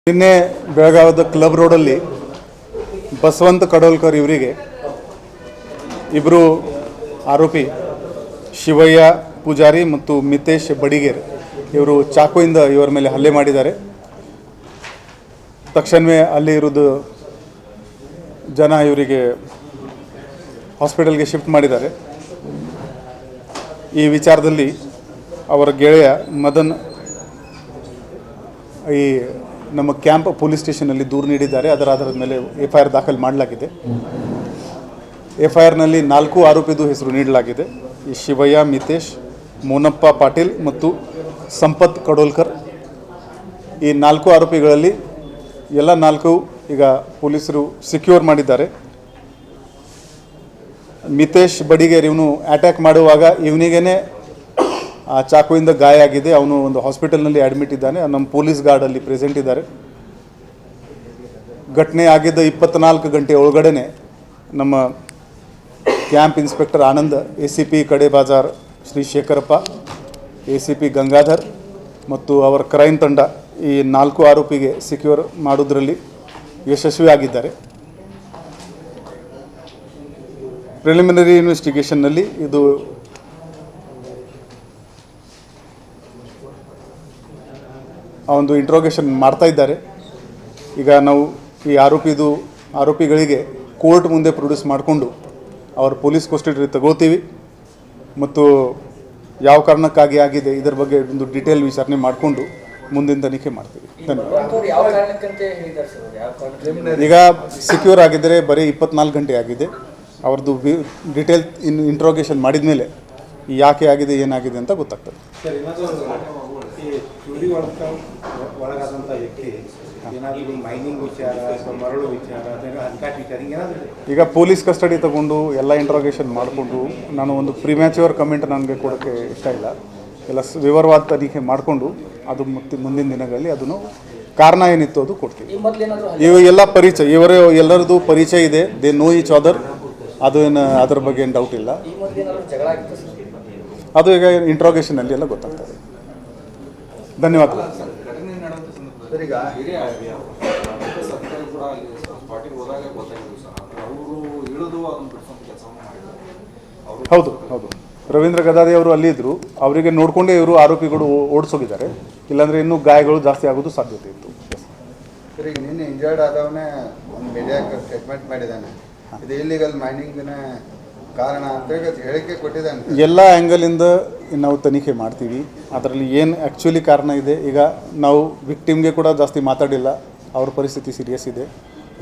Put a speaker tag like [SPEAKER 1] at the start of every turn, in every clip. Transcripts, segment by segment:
[SPEAKER 1] ನಿನ್ನೆ ಬೆಳಗಾವಿದ ಕ್ಲಬ್ ರೋಡಲ್ಲಿ ಬಸವಂತ ಕಡೋಲ್ಕರ್ ಇವರಿಗೆ ಇಬ್ಬರು ಆರೋಪಿ ಶಿವಯ್ಯ ಪೂಜಾರಿ ಮತ್ತು ಮಿತೇಶ್ ಬಡಿಗೇರ್ ಇವರು ಚಾಕುವಿಂದ ಇವರ ಮೇಲೆ ಹಲ್ಲೆ ಮಾಡಿದ್ದಾರೆ. ತಕ್ಷಣವೇ ಅಲ್ಲಿ ಇರೋದು ಜನ ಇವರಿಗೆ ಹಾಸ್ಪಿಟಲ್ಗೆ ಶಿಫ್ಟ್ ಮಾಡಿದ್ದಾರೆ. ಈ ವಿಚಾರದಲ್ಲಿ ಅವರ ಗೆಳೆಯ ಮದನ್ ಈ ನಮ್ಮ ಕ್ಯಾಂಪ್ ಪೊಲೀಸ್ ಸ್ಟೇಷನಲ್ಲಿ ದೂರು ನೀಡಿದ್ದಾರೆ. ಅದರ ಆಧಾರದ ಮೇಲೆ FIR ದಾಖಲು ಮಾಡಲಾಗಿದೆ. FIRನಲ್ಲಿ 4 ಆರೋಪಿದು ಹೆಸರು ನೀಡಲಾಗಿದೆ. ಈ ಶಿವಯ್ಯ, ಮಿತೇಶ್, ಮೋನಪ್ಪ ಪಾಟೀಲ್ ಮತ್ತು ಸಂಪತ್ ಕಡೋಲ್ಕರ್. ಈ 4 ಆರೋಪಿಗಳಲ್ಲಿ ಎಲ್ಲ 4 ಈಗ ಪೊಲೀಸರು ಸಿಕ್ಯೂರ್ ಮಾಡಿದ್ದಾರೆ. ಮಿತೇಶ್ ಬಡಿಗೇರ್ ಇವನು ಅಟ್ಯಾಕ್ ಮಾಡುವಾಗ ಇವನಿಗೇನೆ ಆ ಚಾಕುವಿಂದ ಗಾಯ ಆಗಿದೆ. ಅವನು ಒಂದು ಹಾಸ್ಪಿಟಲ್ನಲ್ಲಿ ಅಡ್ಮಿಟ್ ಇದ್ದಾನೆ. ನಮ್ಮ ಪೊಲೀಸ್ ಗಾರ್ಡಲ್ಲಿ ಪ್ರೆಸೆಂಟ್ ಇದ್ದಾರೆ. ಘಟನೆ ಆಗಿದ್ದ 24 ಗಂಟೆ ಒಳಗಡೆ ನಮ್ಮ ಕ್ಯಾಂಪ್ ಇನ್ಸ್ಪೆಕ್ಟರ್ ಆನಂದ್, ACP ಕಡೆ ಬಾಜಾರ್ ಶ್ರೀ ಶೇಖರಪ್ಪ, ACP ಗಂಗಾಧರ್ ಮತ್ತು ಅವರ ಕ್ರೈಮ್ ತಂಡ ಈ 4 ಆರೋಪಿಗೆ ಸಿಕ್ಯೂರ್ ಮಾಡೋದ್ರಲ್ಲಿ ಯಶಸ್ವಿ ಆಗಿದ್ದಾರೆ. ಪ್ರಿಲಿಮಿನರಿ ಇನ್ವೆಸ್ಟಿಗೇಷನ್ನಲ್ಲಿ ಇದು ಒಂದು ಇಂಟ್ರೋಗೇಷನ್ ಮಾಡ್ತಾ ಇದ್ದಾರೆ. ಈಗ ನಾವು ಈ ಆರೋಪಿಗಳಿಗೆ ಕೋರ್ಟ್ ಮುಂದೆ ಪ್ರೊಡ್ಯೂಸ್ ಮಾಡಿಕೊಂಡು ಅವ್ರ ಪೊಲೀಸ್ ಕಸ್ಟಡಿ ತಗೋತೀವಿ ಮತ್ತು ಯಾವ ಕಾರಣಕ್ಕಾಗಿ ಆಗಿದೆ ಇದರ ಬಗ್ಗೆ ಒಂದು ಡೀಟೇಲ್ ವಿಚಾರಣೆ ಮಾಡಿಕೊಂಡು ಮುಂದಿನ ತನಿಖೆ ಮಾಡ್ತೀವಿ. ಈಗ ಸಿಕ್ಯೂರ್ ಆಗಿದ್ದರೆ ಬರೀ 24 ಗಂಟೆ ಆಗಿದೆ. ಅವ್ರದ್ದು ಡೀಟೇಲ್ ಇಂಟ್ರೋಗೇಷನ್ ಮಾಡಿದ ಮೇಲೆ ಯಾಕೆ ಆಗಿದೆ ಏನಾಗಿದೆ ಅಂತ ಗೊತ್ತಾಗ್ತದೆ.
[SPEAKER 2] ಒಳಗಾದಂಥ ವ್ಯಕ್ತಿ ಏನಾದರೂ ಮೈನಿಂಗ್ ವಿಚಾರ ಅಥವಾ ಮರಳು ವಿಚಾರ ಹಣಕಾಸು ವಿಚಾರ ಏನಾದರೂ
[SPEAKER 1] ಈಗ ಪೊಲೀಸ್ ಕಸ್ಟಡಿ ತಗೊಂಡು ಎಲ್ಲ ಇಂಟ್ರೋಗೇಷನ್ ಮಾಡಿಕೊಂಡು ನಾನು ಒಂದು ಪ್ರಿಮ್ಯಾಚ್ಯೂರ್ ಕಮೆಂಟ್ ನನಗೆ ಕೊಡೋಕ್ಕೆ ಇಷ್ಟ ಇಲ್ಲ. ಎಲ್ಲ ವಿವರವಾದ ತನಿಖೆ ಮಾಡಿಕೊಂಡು ಅದು ಮತ್ತು ಮುಂದಿನ ದಿನಗಳಲ್ಲಿ ಅದನ್ನು ಕಾರಣ ಏನಿತ್ತು ಅದು ಕೊಡ್ತೀವಿ. ಇವಾಗೆಲ್ಲ ಪರಿಚಯ ಎಲ್ಲರದ್ದು ಪರಿಚಯ ಇದೆ. They know each other. ಅದು ಏನು ಅದ್ರ ಬಗ್ಗೆ ಏನು ಡೌಟ್ ಇಲ್ಲ. ಅದು ಈಗ ಇಂಟ್ರೋಗೇಷನಲ್ಲಿ ಎಲ್ಲ ಗೊತ್ತಾಗ್ತದೆ. ಧನ್ಯವಾದಗಳು. ಹೌದು ಹೌದು, ರವೀಂದ್ರ ಗದಾದಿ ಅವರು ಅಲ್ಲಿ ಇದ್ದರು. ಅವರಿಗೆ ನೋಡಿಕೊಂಡೇ ಇವರು ಆರೋಪಿಗಳು ಓಡಿಸೋಗಿದ್ದಾರೆ. ಇಲ್ಲಾಂದರೆ ಇನ್ನೂ ಗಾಯಗಳು ಜಾಸ್ತಿ ಆಗೋದು ಸಾಧ್ಯತೆ ಇತ್ತು.
[SPEAKER 3] ಸರ್, ಈಗ ನಿನ್ನೆ ಇಂಜರ್ಡ್ ಆದವನೇ ಒಂದು ಮೀಡಿಯಾಕ್ಕೆ ಸ್ಟೇಟ್ಮೆಂಟ್ ಮಾಡಿದ್ದಾನೆ. ಇದು ಇಲ್ಲಿಗಲ್ ಮೈನಿಂಗ್ನ ಕಾರಣ ಅಂತ ಹೇಳಿಕೆ ಕೊಟ್ಟಿದ್ದಾನೆ.
[SPEAKER 1] ಎಲ್ಲ ಆ್ಯಂಗಲಿಂದ ನಾವು ತನಿಖೆ ಮಾಡ್ತೀವಿ. ಅದರಲ್ಲಿ ಏನು ಆ್ಯಕ್ಚುಲಿ ಕಾರಣ ಇದೆ. ಈಗ ನಾವು ವಿಕ್ಟಿಮ್ಗೆ ಕೂಡ ಜಾಸ್ತಿ ಮಾತಾಡಿಲ್ಲ. ಅವ್ರ ಪರಿಸ್ಥಿತಿ ಸೀರಿಯಸ್ ಇದೆ.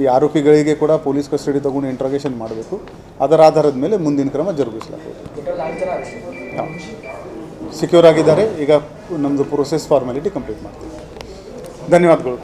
[SPEAKER 1] ಈ ಆರೋಪಿಗಳಿಗೆ ಕೂಡ ಪೊಲೀಸ್ ಕಸ್ಟಡಿ ತಗೊಂಡು ಇಂಟ್ರೋಗೇಷನ್ ಮಾಡಬೇಕು. ಅದರ ಆಧಾರದ ಮೇಲೆ ಮುಂದಿನ ಕ್ರಮ ಜರುಗಿಸಲಾಗುವುದು. ಸಿಕ್ಯೂರ್ ಆಗಿದ್ದಾರೆ. ಈಗ ನಮ್ಮದು ಪ್ರೊಸೆಸ್ ಫಾರ್ಮಾಲಿಟಿ ಕಂಪ್ಲೀಟ್ ಮಾಡ್ತೀವಿ. ಧನ್ಯವಾದಗಳು.